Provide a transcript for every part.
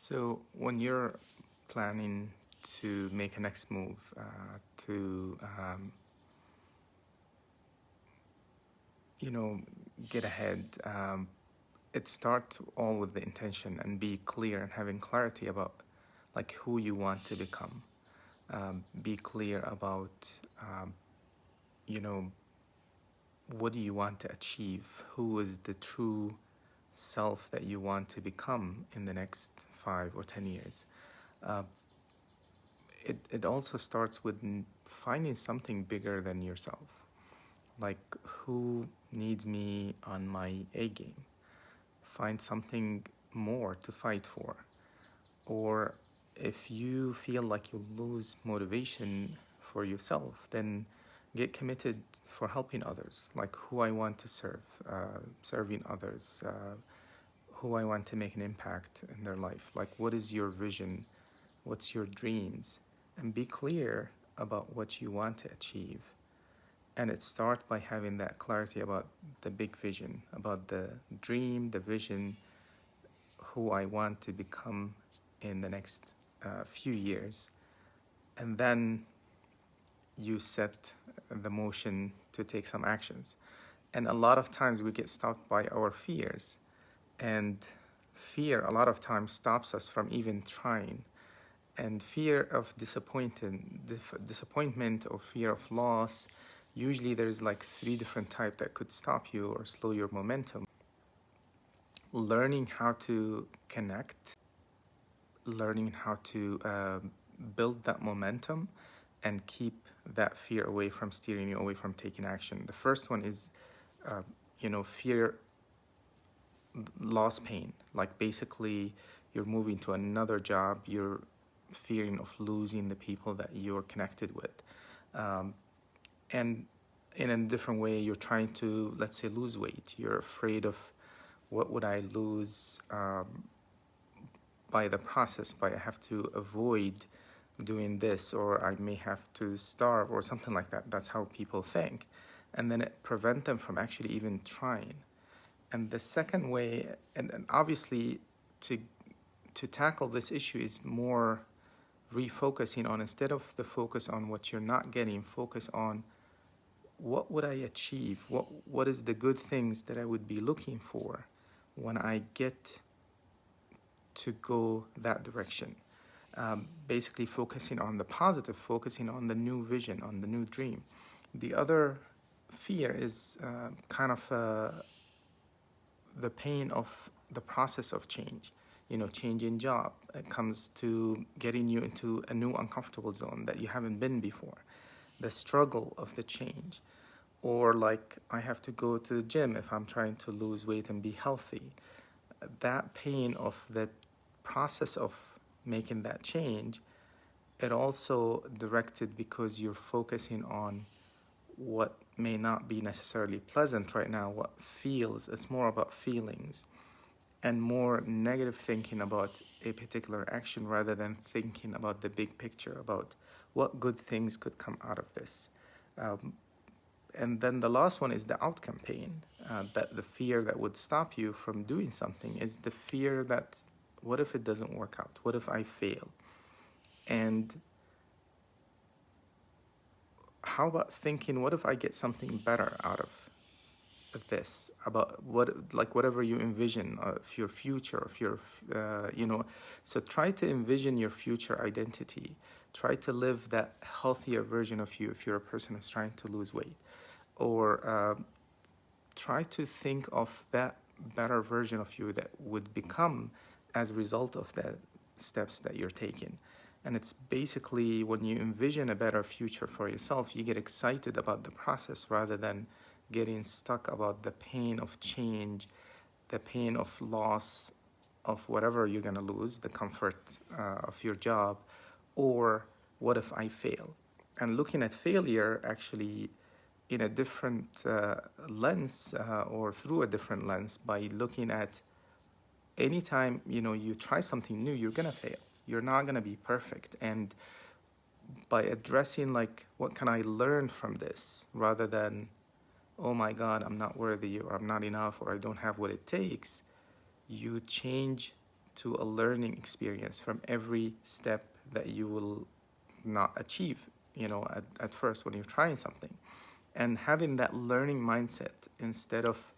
So when you're planning to make a next move, to you know get ahead, it starts all with the intention and be clear and having clarity about like who you want to become. Be clear about you know what do you want to achieve? Who is the true self that you want to become in the next 5 or 10 years? Uh, it also starts with finding something bigger than yourself. Like, who needs me on my A game? Find something more to fight for. Or if you feel like you lose motivation for yourself, then get committed for helping others. Like, who I want to serve, serving others, who I want to make an impact in their life. Like, what is your vision? What's your dreams? And be clear about what you want to achieve. And it starts by having that clarity about the big vision, about the dream, the vision, who I want to become in the next few years. And then you set the motion to take some actions. And a lot of times we get stopped by our fears. And fear, a lot of times, stops us from even trying. And fear of disappointment or fear of loss, usually there's like 3 different types that could stop you or slow your momentum. Learning how to connect, learning how to build that momentum and keep that fear away from steering you away from taking action. The first one is, fear, loss pain. Like, basically, you're moving to another job, you're fearing of losing the people that you're connected with. And in a different way, you're trying to, let's say, lose weight. You're afraid of what would I lose by the process, by I have to avoid doing this, or I may have to starve or something like that. That's how people think. And then it prevents them from actually even trying. And the second way, and obviously to tackle this issue is more refocusing on, instead of the focus on what you're not getting, focus on what would I achieve? What is the good things that I would be looking for when I get to go that direction? Basically focusing on the positive, focusing on the new vision, on the new dream. The other fear is the pain of the process of change. Changing job. It comes to getting you into a new uncomfortable zone that you haven't been before. The struggle of the change. Or like, I have to go to the gym if I'm trying to lose weight and be healthy. That pain of the process of making that change, it also directed because you're focusing on what may not be necessarily pleasant right now, what feels. It's more about feelings and more negative thinking about a particular action rather than thinking about the big picture, about what good things could come out of this. And then the last one is the outcome pain, that the fear that would stop you from doing something is the fear that, what if it doesn't work out? What if I fail? And how about thinking, what if I get something better out of this? About whatever you envision of your future, of your, so try to envision your future identity. Try to live that healthier version of you if you're a person who's trying to lose weight. Or try to think of that better version of you that would become as a result of the steps that you're taking. And it's basically, when you envision a better future for yourself, you get excited about the process rather than getting stuck about the pain of change, the pain of loss of whatever you're going to lose, the comfort of your job, or what if I fail? And looking at failure actually in a different lens, or through a different lens, by looking at anytime you try something new, you're gonna fail. You're not gonna be perfect. And by addressing like, what can I learn from this, rather than, oh my God, I'm not worthy, or I'm not enough, or I don't have what it takes, you change to a learning experience from every step that you will not achieve, at first when you're trying something. And having that learning mindset instead of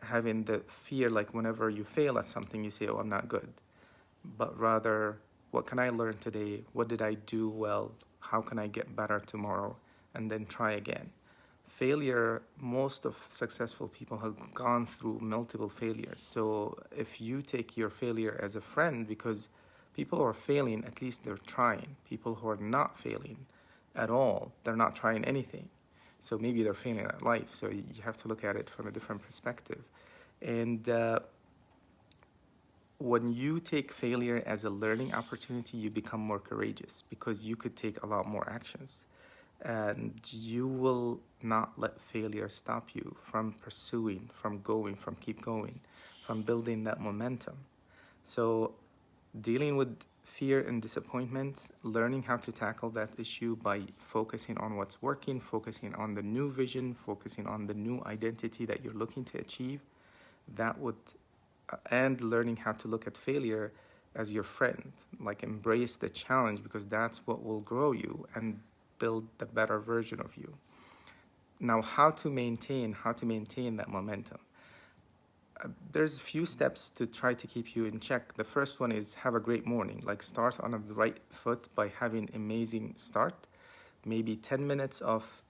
having the fear, like whenever you fail at something, you say, oh, I'm not good. But rather, what can I learn today? What did I do well? How can I get better tomorrow? And then try again. Failure, most of successful people have gone through multiple failures. So if you take your failure as a friend, because people who are failing, at least they're trying. People who are not failing at all, they're not trying anything. So maybe they're failing at life. So you have to look at it from a different perspective. And when you take failure as a learning opportunity, you become more courageous because you could take a lot more actions. And you will not let failure stop you from pursuing, from going, from keep going, from building that momentum. So dealing with fear and disappointment, learning how to tackle that issue by focusing on what's working, focusing on the new vision, focusing on the new identity that you're looking to achieve, that would, and learning how to look at failure as your friend, like embrace the challenge, because that's what will grow you and build the better version of you. Now, how to maintain that momentum? There's a few steps to try to keep you in check. The first one is have a great morning. Like start on the right foot by having amazing start. Maybe 10 minutes of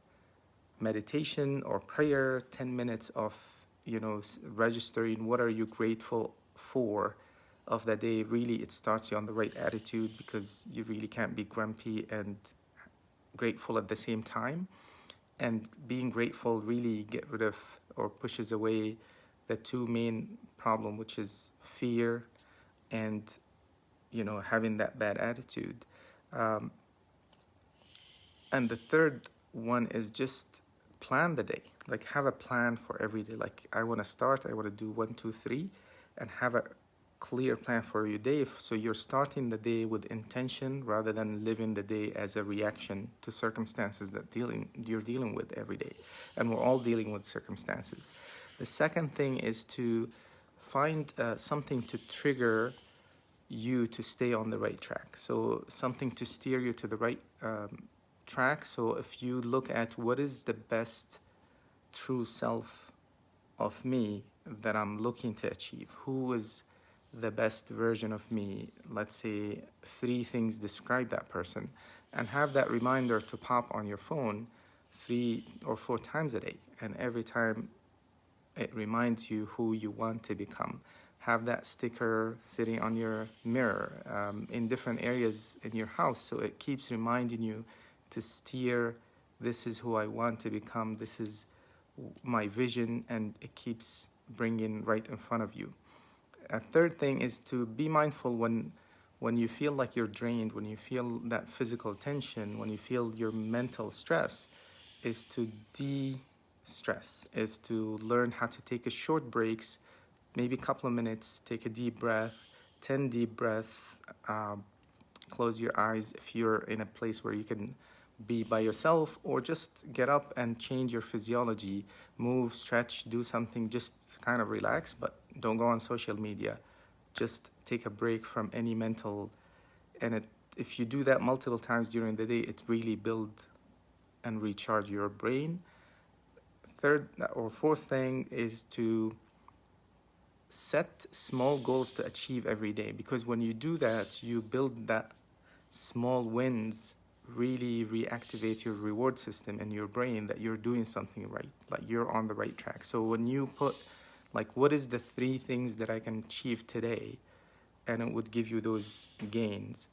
meditation or prayer, 10 minutes of, registering what are you grateful for of the day. Really, it starts you on the right attitude because you really can't be grumpy and grateful at the same time. And being grateful really get rid of or pushes away the two main problem, which is fear and having that bad attitude. And the third one is just plan the day. Like have a plan for every day. Like I want to do 1, 2, 3, and have a clear plan for your day. So you're starting the day with intention rather than living the day as a reaction to circumstances that you're dealing with every day. And we're all dealing with circumstances. The second thing is to find something to trigger you to stay on the right track. So something to steer you to the right track. So if you look at what is the best true self of me that I'm looking to achieve, who is the best version of me, let's say 3 things describe that person, and have that reminder to pop on your phone 3 or 4 times a day. And every time it reminds you who you want to become. Have that sticker sitting on your mirror in different areas in your house, so it keeps reminding you to steer, this is who I want to become, this is my vision, and it keeps bringing right in front of you. A third thing is to be mindful when you feel like you're drained, when you feel that physical tension, when you feel your mental stress, is to de-stress, is to learn how to take a short breaks, maybe a couple of minutes, take a deep breath, 10 deep breaths, close your eyes if you're in a place where you can be by yourself, or just get up and change your physiology, move, stretch, do something, just kind of relax, but don't go on social media. Just take a break from any mental, and if you do that multiple times during the day, it really builds and recharge your brain. Third or fourth thing is to set small goals to achieve every day, because when you do that, you build that small wins, really reactivate your reward system in your brain that you're doing something right, like you're on the right track. So when you put, like, what is the 3 things that I can achieve today, and it would give you those gains.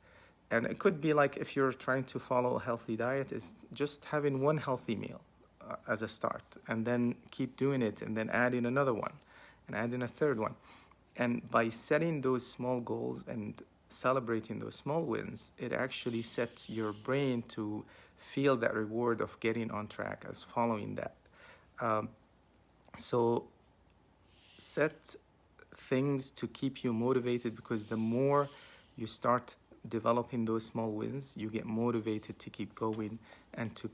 And it could be like, if you're trying to follow a healthy diet, is just having 1 healthy meal as a start, and then keep doing it, and then adding another one, and adding a third one. And by setting those small goals and celebrating those small wins, it actually sets your brain to feel that reward of getting on track as following that. So set things to keep you motivated, because the more you start developing those small wins, you get motivated to keep going and to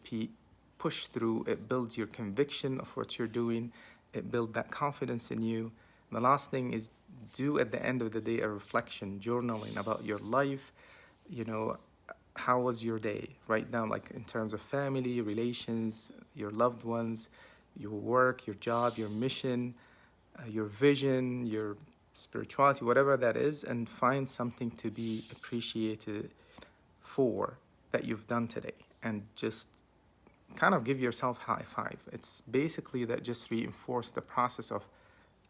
push through. It builds your conviction of what you're doing. It builds that confidence in you. And the last thing is do at the end of the day a reflection, journaling about your life. You know, how was your day? Write down, like, in terms of family, relations, your loved ones, your work, your job, your mission, your vision, your spirituality, whatever that is, and find something to be appreciated for that you've done today, and just kind of give yourself high five. It's basically that just reinforce the process of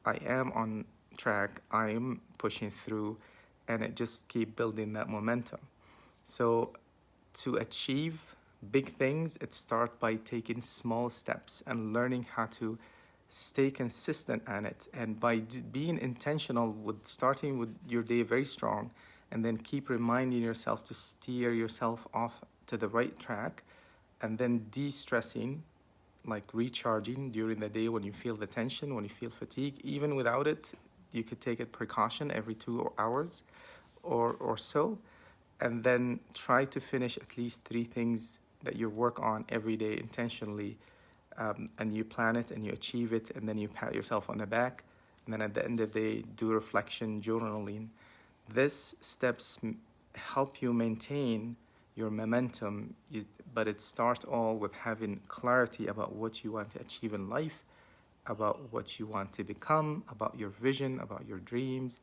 I am on track, I am pushing through, and it just keep building that momentum. So to achieve big things, it starts by taking small steps and learning how to stay consistent on it. And by being intentional with starting with your day very strong, and then keep reminding yourself to steer yourself off to the right track, and then de-stressing, like recharging during the day when you feel the tension, when you feel fatigue. Even without it, you could take a precaution every 2 hours or so, and then try to finish at least 3 things that you work on every day intentionally, and you plan it and you achieve it, and then you pat yourself on the back, and then at the end of the day, do reflection, journaling. These steps help you maintain your momentum, but it starts all with having clarity about what you want to achieve in life, about what you want to become, about your vision, about your dreams,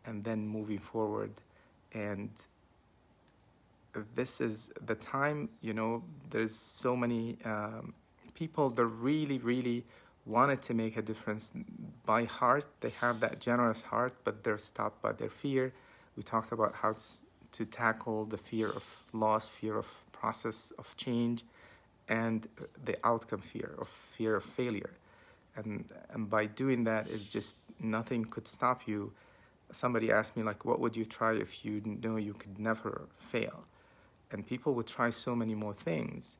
and then moving forward. And this is the time, there's so many people that really, really wanted to make a difference by heart. They have that generous heart, but they're stopped by their fear. We talked about how to tackle the fear of loss, fear of process of change, and the outcome fear of failure. And by doing that, is just nothing could stop you. Somebody asked me, like, what would you try if you know you could never fail? And people would try so many more things,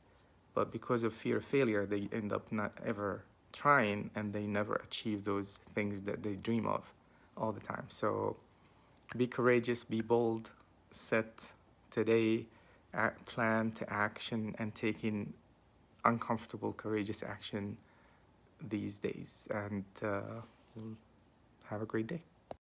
but because of fear of failure, they end up not ever trying, and they never achieve those things that they dream of all the time. So be courageous, be bold, set today, plan to action, and taking uncomfortable, courageous action these days. And have a great day.